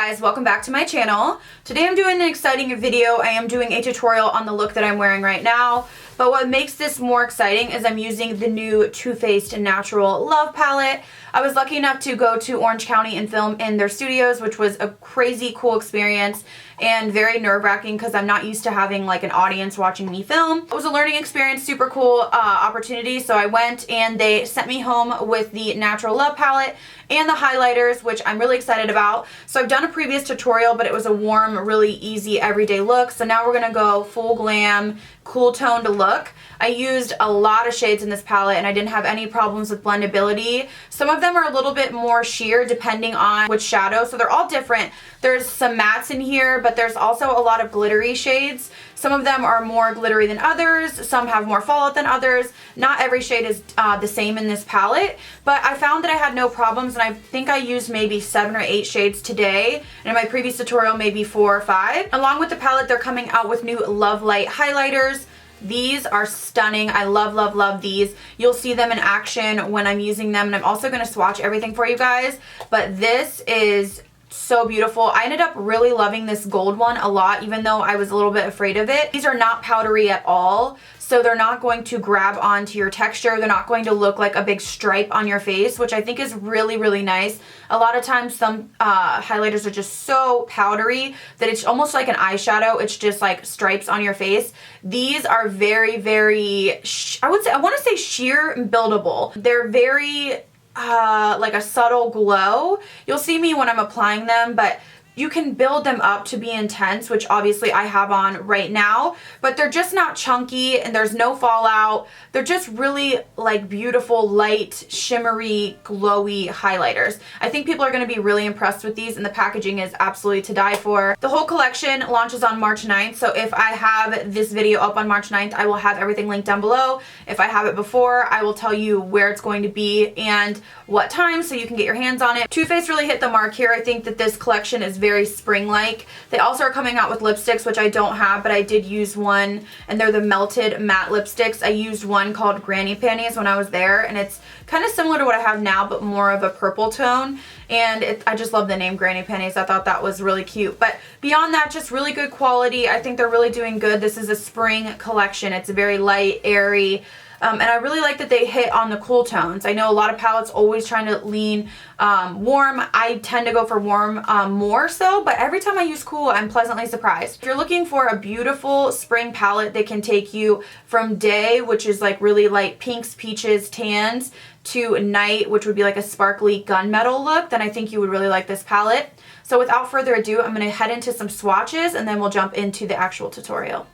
guys, welcome back to my channel. Today I'm doing an exciting video. I am doing a tutorial on the look that I'm wearing right now, but what makes this more exciting is I'm using the new Too Faced Natural Love palette. I was lucky enough to go to Orange County and film in their studios, which was a crazy cool experience and very nerve-wracking because I'm not used to having like an audience watching me film. It was a learning experience, super cool opportunity, so I went and they sent me home with the Natural Love palette and the highlighters, which I'm really excited about. So I've done a previous tutorial, but it was a warm, really easy everyday look. So now we're gonna go full glam, cool toned look. I used a lot of shades in this palette and I didn't have any problems with blendability. Some of them are a little bit more sheer depending on which shadow, so they're all different. There's some mattes in here, but there's also a lot of glittery shades. Some of them are more glittery than others, some have more fallout than others. Not every shade is the same in this palette, but I found that I had no problems, and I think I used maybe 7 or 8 shades today, and in my previous tutorial maybe 4 or 5. Along with the palette, they're coming out with new Love Light highlighters. These are stunning. I love, love, love these. You'll see them in action when I'm using them, and I'm also going to swatch everything for you guys, but this is so beautiful. I ended up really loving this gold one a lot, even though I was a little bit afraid of it. These are not powdery at all, so they're not going to grab onto your texture. They're not going to look like a big stripe on your face, which I think is really, really nice. A lot of times some highlighters are just so powdery that it's almost like an eyeshadow. It's just like stripes on your face. These are very, very, I want to say sheer and buildable. They're very like a subtle glow. You'll see me when I'm applying them, but you can build them up to be intense, which obviously I have on right now, but they're just not chunky and there's no fallout. They're just really like beautiful, light, shimmery, glowy highlighters. I think people are going to be really impressed with these, and the packaging is absolutely to die for. The whole collection launches on March 9th, so if I have this video up on March 9th, I will have everything linked down below. If I have it before, I will tell you where it's going to be and what time so you can get your hands on it. Too Faced really hit the mark here. I think that this collection is very spring-like. They also are coming out with lipsticks, which I don't have, but I did use one, and they're the melted matte lipsticks. I used one called Granny Panties when I was there, and it's kind of similar to what I have now, but more of a purple tone, and I just love the name Granny Panties. I thought that was really cute, but beyond that, just really good quality. I think they're really doing good. This is a spring collection. It's very light, airy, and I really like that they hit on the cool tones. I know a lot of palettes always trying to lean warm. I tend to go for warm more so, but every time I use cool, I'm pleasantly surprised. If you're looking for a beautiful spring palette that can take you from day, which is like really light pinks, peaches, tans, to night, which would be like a sparkly gunmetal look, then I think you would really like this palette. So without further ado, I'm going to head into some swatches and then we'll jump into the actual tutorial.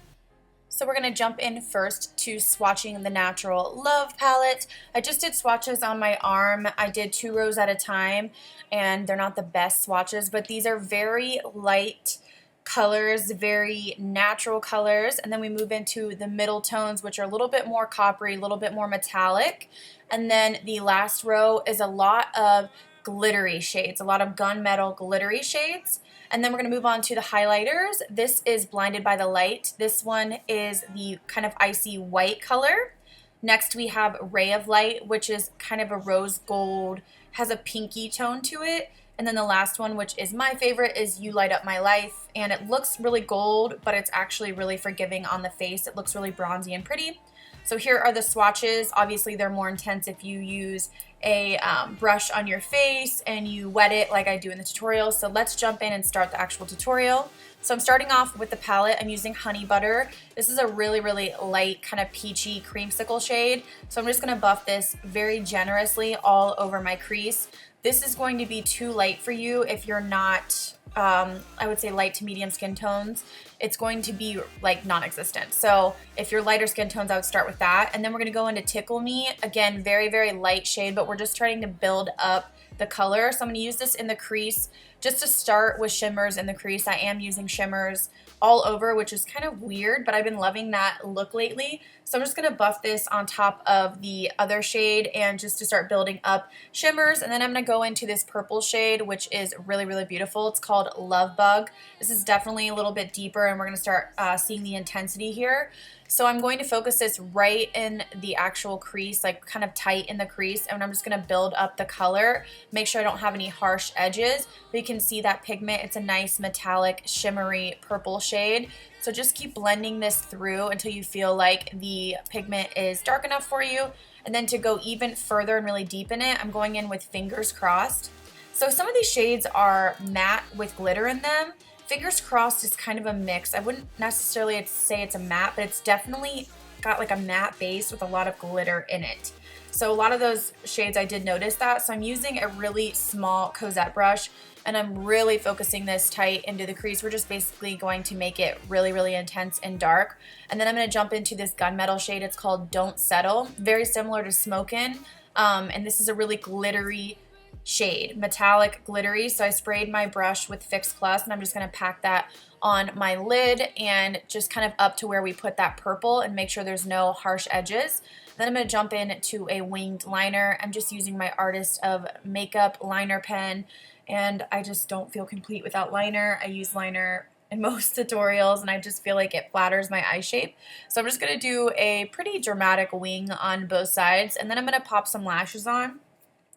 So we're going to jump in first to swatching the Natural Love palette. I just did swatches on my arm. I did 2 rows at a time, and they're not the best swatches, but these are very light colors, very natural colors, and then we move into the middle tones, which are a little bit more coppery, a little bit more metallic, and then the last row is a lot of glittery shades, a lot of gunmetal glittery shades. And then we're going to move on to the highlighters. This is Blinded by the Light. This one is the kind of icy white color. Next we have Ray of Light, which is kind of a rose gold, has a pinky tone to it. And then the last one, which is my favorite, is You Light Up My Life. And it looks really gold, but it's actually really forgiving on the face. It looks really bronzy and pretty. So here are the swatches. Obviously they're more intense if you use a brush on your face and you wet it like I do in the tutorial. So let's jump in and start the actual tutorial. So I'm starting off with the palette. I'm using Honey Butter. This is a really, really light kind of peachy creamsicle shade. So I'm just going to buff this very generously all over my crease. This is going to be too light for you if you're not, I would say light to medium skin tones. It's going to be like non-existent. So if you're lighter skin tones, I would start with that. And then we're going to go into Tickle Me. Again, very, very light shade, but we're just trying to build up the color. So I'm going to use this in the crease just to start with shimmers in the crease. I am using shimmers all over, which is kind of weird, but I've been loving that look lately. So I'm just going to buff this on top of the other shade and just to start building up shimmers. And then I'm going to go into this purple shade, which is really, really beautiful. It's called Love Bug. This is definitely a little bit deeper, and we're going to start seeing the intensity here. So I'm going to focus this right in the actual crease, like kind of tight in the crease, and I'm just going to build up the color, make sure I don't have any harsh edges. But you can see that pigment. It's a nice metallic shimmery purple shade. So just keep blending this through until you feel like the pigment is dark enough for you. And then to go even further and really deepen it, I'm going in with Fingers Crossed. So some of these shades are matte with glitter in them. Fingers Crossed is kind of a mix. I wouldn't necessarily say it's a matte, but it's definitely got like a matte base with a lot of glitter in it. So a lot of those shades I did notice that. So I'm using a really small Cosette brush and I'm really focusing this tight into the crease. We're just basically going to make it really, really intense and dark. And then I'm going to jump into this gunmetal shade. It's called Don't Settle. Very similar to Smokin'. And this is a really glittery shade, metallic glittery. So I sprayed my brush with Fix Plus and I'm just going to pack that on my lid and just kind of up to where we put that purple and make sure there's no harsh edges. Then I'm going to jump into a winged liner. I'm just using my Artist of Makeup liner pen and I just don't feel complete without liner. I use liner in most tutorials and I just feel like it flatters my eye shape. So I'm just going to do a pretty dramatic wing on both sides and then I'm going to pop some lashes on.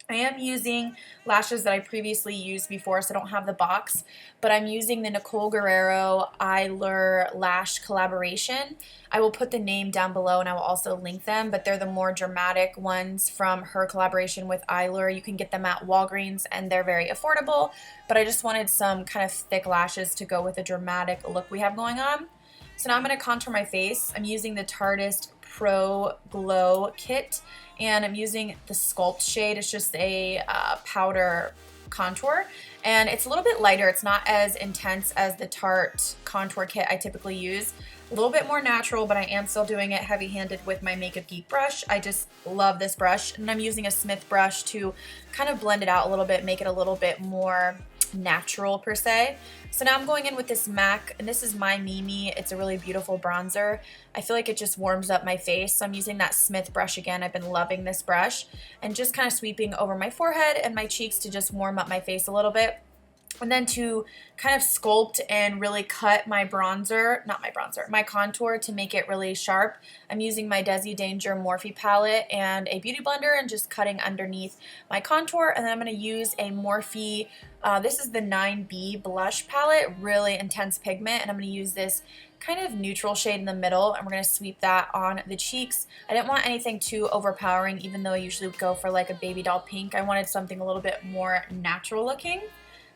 I am using lashes that I previously used before, so I don't have the box, but I'm using the Nicole Guerrero Eyelure Lash Collaboration. I will put the name down below and I will also link them, but they're the more dramatic ones from her collaboration with Eyelure. You can get them at Walgreens and they're very affordable, but I just wanted some kind of thick lashes to go with the dramatic look we have going on. So now I'm going to contour my face. I'm using the Tarte Pro Glow Kit. And I'm using the Sculpt shade. It's just a powder contour. And it's a little bit lighter. It's not as intense as the Tarte contour kit I typically use. A little bit more natural, but I am still doing it heavy-handed with my Makeup Geek brush. I just love this brush. And I'm using a Smith brush to kind of blend it out a little bit, make it a little bit more natural per se. So now I'm going in with this MAC, and this is My Mimi. It's a really beautiful bronzer. I feel like it just warms up my face, so I'm using that Smith brush again. I've been loving this brush, and just kind of sweeping over my forehead and my cheeks to just warm up my face a little bit. And then to kind of sculpt and really cut my my contour to make it really sharp, I'm using my Desi Danger Morphe palette and a beauty blender and just cutting underneath my contour. And then I'm going to use a Morphe, this is the 9B blush palette, really intense pigment, and I'm going to use this kind of neutral shade in the middle, and we're going to sweep that on the cheeks. I didn't want anything too overpowering, even though I usually would go for like a baby doll pink. I wanted something a little bit more natural looking.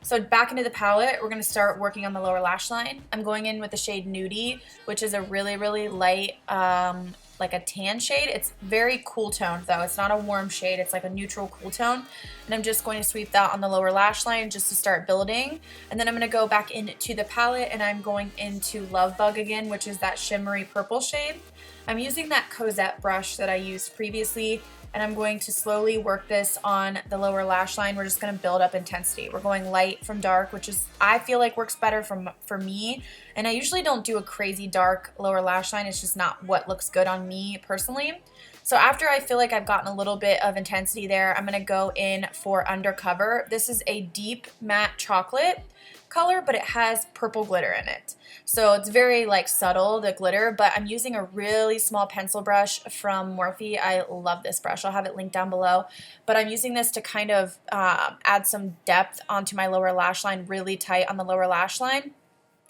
So back into the palette, we're going to start working on the lower lash line. I'm going in with the shade Nudie, which is a really, really light, like a tan shade. It's very cool toned though. It's not a warm shade. It's like a neutral cool tone. And I'm just going to sweep that on the lower lash line just to start building. And then I'm going to go back into the palette and I'm going into Love Bug again, which is that shimmery purple shade. I'm using that Cosette brush that I used previously, and I'm going to slowly work this on the lower lash line. We're just going to build up intensity. We're going light from dark, which is, I feel like, works better for me. And I usually don't do a crazy dark lower lash line. It's just not what looks good on me personally. So after I feel like I've gotten a little bit of intensity there, I'm going to go in for Undercover. This is a deep matte chocolate color, but it has purple glitter in it. So it's very like subtle, the glitter, but I'm using a really small pencil brush from Morphe. I love this brush. I'll have it linked down below. But I'm using this to kind of add some depth onto my lower lash line, really tight on the lower lash line.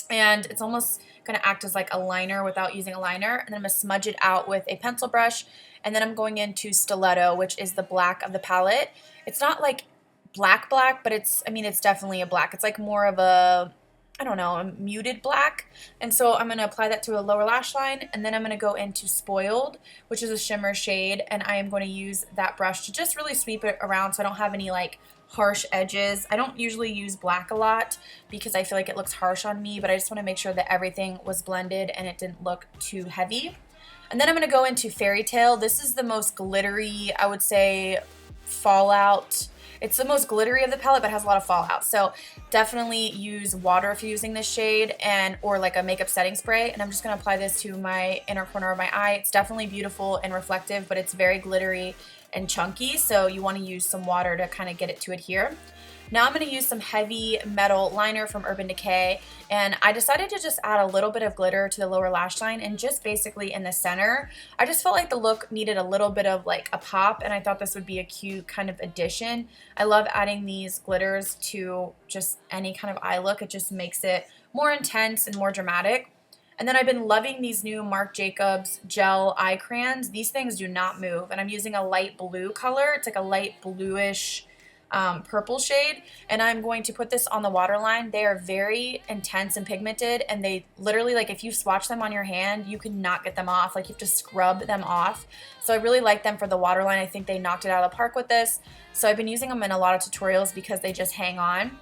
And it's almost going to act as like a liner without using a liner. And then I'm going to smudge it out with a pencil brush. And then I'm going into Stiletto, which is the black of the palette. It's not like black, but it's, I mean, it's definitely a black. It's like more of a, I don't know, a muted black. And so I'm going to apply that to a lower lash line, and then I'm going to go into Spoiled, which is a shimmer shade, and I am going to use that brush to just really sweep it around so I don't have any like harsh edges. I don't usually use black a lot because I feel like it looks harsh on me, but I just want to make sure that everything was blended and it didn't look too heavy. And then I'm going to go into Fairy Tale. This is the most glittery, I would say, fallout. It's the most glittery of the palette, but has a lot of fallout. So definitely use water if you're using this shade, or like a makeup setting spray. And I'm just going to apply this to my inner corner of my eye. It's definitely beautiful and reflective, but it's very glittery and chunky. So you want to use some water to kind of get it to adhere. Now I'm going to use some heavy metal liner from Urban Decay, and I decided to just add a little bit of glitter to the lower lash line and just basically in the center. I just felt like the look needed a little bit of like a pop, and I thought this would be a cute kind of addition. I love adding these glitters to just any kind of eye look. It just makes it more intense and more dramatic. And then I've been loving these new Marc Jacobs gel eye crayons. These things do not move, and I'm using a light blue color. It's like a light bluish purple shade, and I'm going to put this on the waterline. They are very intense and pigmented, and they literally, like, if you swatch them on your hand, you cannot get them off. Like, you have to scrub them off. So I really like them for the waterline. I think they knocked it out of the park with this. So I've been using them in a lot of tutorials because they just hang on.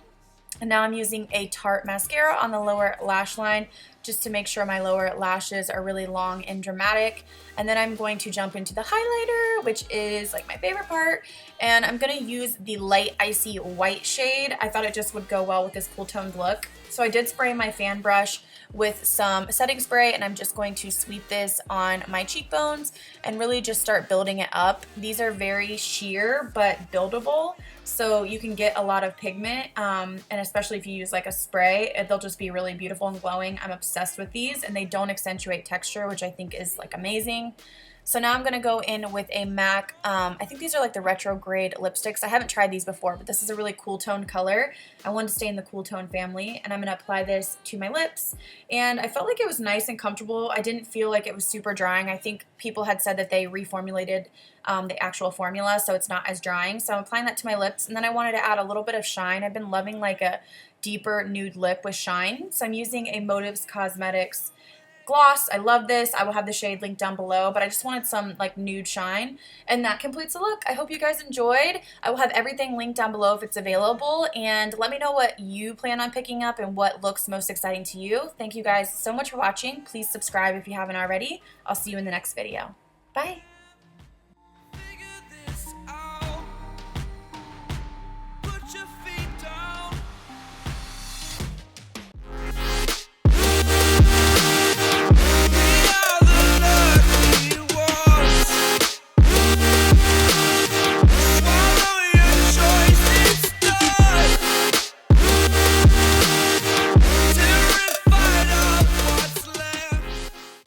And now I'm using a Tarte mascara on the lower lash line just to make sure my lower lashes are really long and dramatic. And then I'm going to jump into the highlighter, which is like my favorite part. And I'm going to use the light icy white shade. I thought it just would go well with this cool toned look. So I did spray my fan brush with some setting spray, and I'm just going to sweep this on my cheekbones and really just start building it up. These are very sheer but buildable, so you can get a lot of pigment, and especially if you use like a spray, they'll just be really beautiful and glowing. I'm obsessed with these, and they don't accentuate texture, which I think is like amazing. So now I'm going to go in with a MAC, I think these are like the retrograde lipsticks. I haven't tried these before, but this is a really cool toned color. I wanted to stay in the cool tone family, and I'm going to apply this to my lips. And I felt like it was nice and comfortable. I didn't feel like it was super drying. I think people had said that they reformulated the actual formula, so it's not as drying. So I'm applying that to my lips, and then I wanted to add a little bit of shine. I've been loving like a deeper nude lip with shine. So I'm using a Motives Cosmetics gloss. I love this. I will have the shade linked down below, but I just wanted some like nude shine, and that completes the look. I hope you guys enjoyed. I will have everything linked down below if it's available, and let me know what you plan on picking up and what looks most exciting to you. Thank you guys so much for watching. Please subscribe if you haven't already. I'll see you in the next video. Bye.